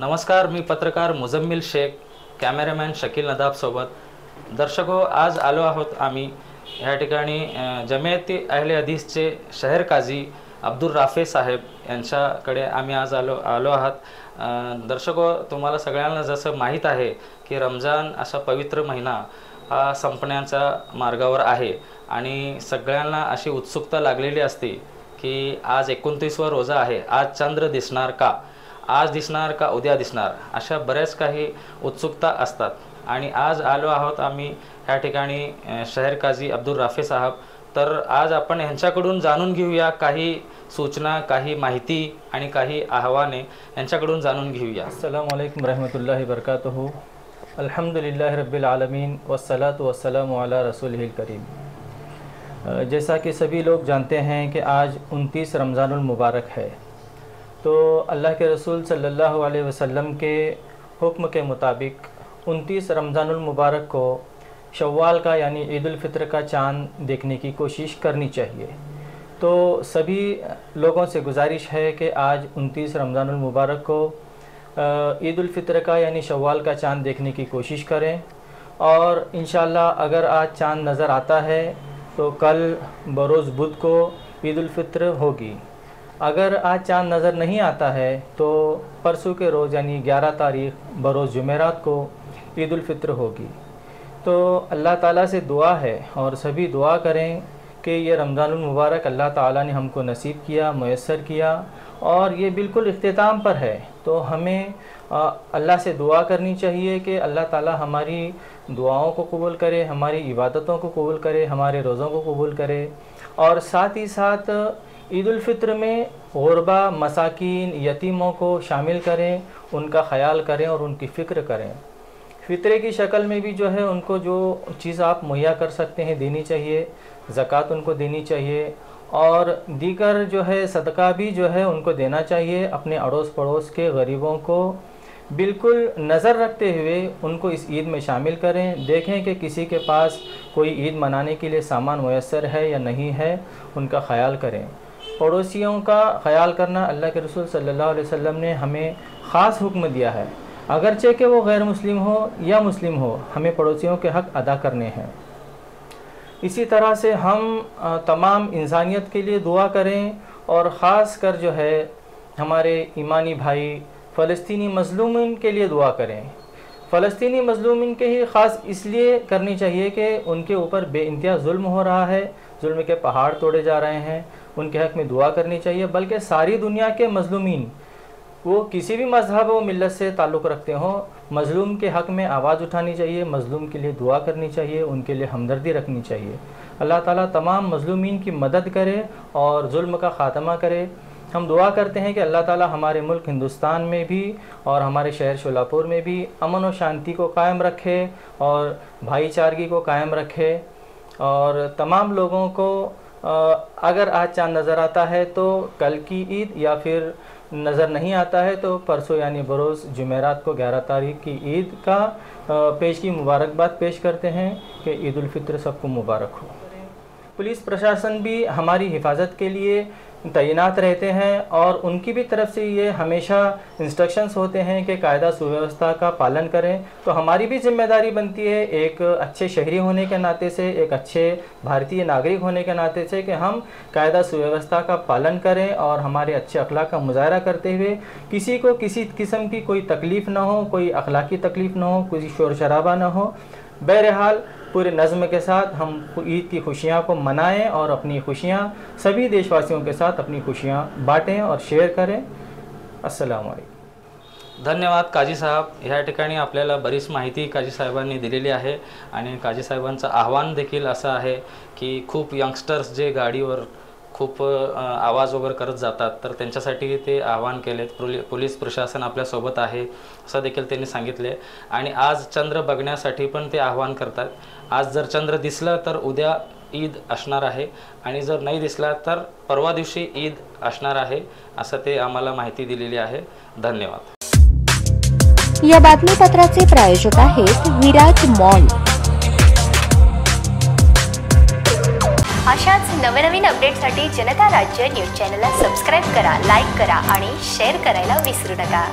नमस्कार, मी पत्रकार मुजम्मिल शेख, कॅमेरामॅन शकील नदाब सोबत. दर्शको, आज आलो आहोत आम्ही या ठिकाणी जमियत अहले हदीसचे शहर काझी अब्दुल राफे साहेब यांच्याकडे आम्ही आज आलो आहात. दर्शको, तुम्हाला सगळ्यांना जसं माहीत आहे की रमजान असा पवित्र महिना हा संपण्याच्या मार्गावर आहे आणि सगळ्यांना अशी उत्सुकता लागलेली असते की आज 29वा रोजा आहे, आज चंद्र दिसणार का, आज दिसणार का उद्या दिसणार, अशा बऱ्याच काही उत्सुकता असतात. आणि आज आलो आहोत आम्ही ह्या ठिकाणी शहर काझी अब्दुल राफे साहब. तर आज आपण यांच्याकडून जाणून घेऊया काही सूचना, काही माहिती आणि काही आव्हाने यांच्याकडून जाणून घेऊया. अस्सलामु अलैकुम रहमतुल्लाहि वबरकातुहू. अल्हम्दुलिल्लाहि रब्बिल आलमीन वस्सलातु वस्सलामु अला रसूलिहिल करीम. जैसा कि सभी लोग जानते हैं कि आज 29 रमज़ानुल मुबारक है, तो अल्लाह के रसूल सल्लल्लाहु अलैहि वसल्लम के हुक्म के मुताबिक 29 रमज़ानुल मुबारक को शव्वाल का यानी ईद उल फित्र का चाँद देखने की कोशिश करनी चाहिए. तो सभी लोगों से गुजारिश है कि आज 29 रमज़ानुल मुबारक को ईद उल फित्र का यानी शव्वाल का चाँद देखने की कोशिश करें. और इंशाअल्लाह अगर आज चाँद नज़र आता है तो कल बरोज़ बुध को ईद उल फित्र होगी. अगर आज चाँद नज़र नहीं आता है तो परसों के रोज़ यानी 11 तारीख़ बरोज़ जुमेरात को ईद उल फित्र होगी. तो अल्लाह ताला से दुआ है और सभी दुआ करें कि ये रमज़ानुल मुबारक अल्लाह ताला ने हमको नसीब किया, मुयस्सर किया और ये बिल्कुल इख्तिताम पर है. तो हमें अल्लाह से दुआ करनी चाहिए कि अल्लाह ताला हमारी दुआओं को कबूल करे, हमारी इबादतों को कबूल करे, हमारे रोज़ों को कबूल करे. और साथ ही साथ ईद उल फित्र में गुरबा, मसाकीन, यतीमों को शामिल करें, उनका ख़याल करें और उनकी फ़िक्र करें. फ़ित्रे की शक्ल में भी जो है उनको जो चीज़ आप मुहैया कर सकते हैं देनी चाहिए, ज़कात उनको देनी चाहिए और दीगर जो है सदका भी जो है उनको देना चाहिए. अपने अड़ोस पड़ोस के गरीबों को बिल्कुल नज़र रखते हुए उनको इस ईद में शामिल करें. देखें कि किसी के पास कोई ईद मनाने के लिए सामान मुयस्सर है या नहीं है, उनका ख़याल करें. पड़ोसियों का ख़याल करना अल्लाह के रसूल सल्लल्लाहु अलैहि वसल्लम ने हमें ख़ास हुक्म दिया है. अगरचे कि वो गैर मुस्लिम हो या मुस्लिम हो, हमें पड़ोसियों के हक़ अदा करने हैं. इसी तरह से हम तमाम इंसानियत के लिए दुआ करें और ख़ास कर जो है हमारे ईमानी भाई फ़लस्तीनी मज़लूमिन के लिए दुआ करें. फ़लस्तीनी मज़लूमिन के ही ख़ास इसलिए करनी चाहिए कि उनके ऊपर बेइंतहा जुल्म हो रहा है, जुल्म के पहाड़ तोड़े जा रहे हैं, उनके हक़ में दुआ करनी चाहिए. बल्कि सारी दुनिया के मज़लूमीन, वो किसी भी मज़हब व मिल्लत से ताल्लुक़ रखते हों, मज़लूम के हक़ में आवाज़ उठानी चाहिए, मज़लूम के लिए दुआ करनी चाहिए, उनके लिए हमदर्दी रखनी चाहिए. अल्लाह ताला तमाम मज़लूमीन की मदद करे और जुल्म का ख़ात्मा करे. हम दुआ करते हैं कि अल्लाह ताला हमारे मुल्क हिंदुस्तान में भी और हमारे शहर शोलापुर में भी अमन और शांति को कायम रखे और भाईचारगी को कायम रखे. और तमाम लोगों को अगर आज चाँद नज़र आता है तो कल की ईद, या फिर नज़र नहीं आता है तो परसों यानी बरोज़ जुमेरात को 11 तारीख़ की ईद का पेश की मुबारकबाद पेश करते हैं कि ईद उल फित्र सबको मुबारक हो. पुलिस प्रशासन भी हमारी हिफाजत के लिए तैनात रहते हैं और उनकी भी तरफ से ये हमेशा इंस्ट्रक्शंस होते हैं कि कायदा सुव्यवस्था का पालन करें. तो हमारी भी जिम्मेदारी बनती है एक अच्छे शहरी होने के नाते से, एक अच्छे भारतीय नागरिक होने के नाते से, कि हम कायदा सुव्यवस्था का पालन करें और हमारे अच्छे अखलाक का मुजाहरा करते हुए किसी को किसी किस्म की कोई तकलीफ़ ना हो, कोई अखलाकी तकलीफ़ ना हो, कोई शोर शराबा ना हो. बहरहाल पूरे नज़्म के साथ हम ईद की खुशियाँ को मनाएं और अपनी खुशियाँ सभी देशवासियों के साथ अपनी खुशियाँ बांटें और शेयर करें. अस्सलामु अलैकुम. धन्यवाद काजी साहेब. ह्या ठिकाणी आपल्याला बरीच माहिती काजी साहेबांनी दिलेली आहे आणि काजी साहेबांचं आव्हान देखील असं आहे की खूप यंगस्टर्स जे गाडीवर खूप आवाज वगैरे करत जातात, तर त्यांच्यासाठी ते आव्हान केलेत. पोलीस प्रशासन आपल्यासोबत आहे असं देखील त्यांनी सांगितले. आणि आज चंद्र बघण्यासाठी पण ते आव्हान करतात. आज जर चंद्र दिसलं तर उद्या ईद असणार आहे आणि जर नाही दिसला तर परवा दिवशी ईद असणार आहे, असं ते आम्हाला माहिती दिलेली आहे. धन्यवाद. या बातमीपत्राचे प्रायोजक आहेत विराज मॉल. अशाच नवनवीन अपडेटसाठी जनता राज्य न्यूज चॅनलला सबस्क्राइब करा, लाईक करा आणि शेअर करायला विसरू नका.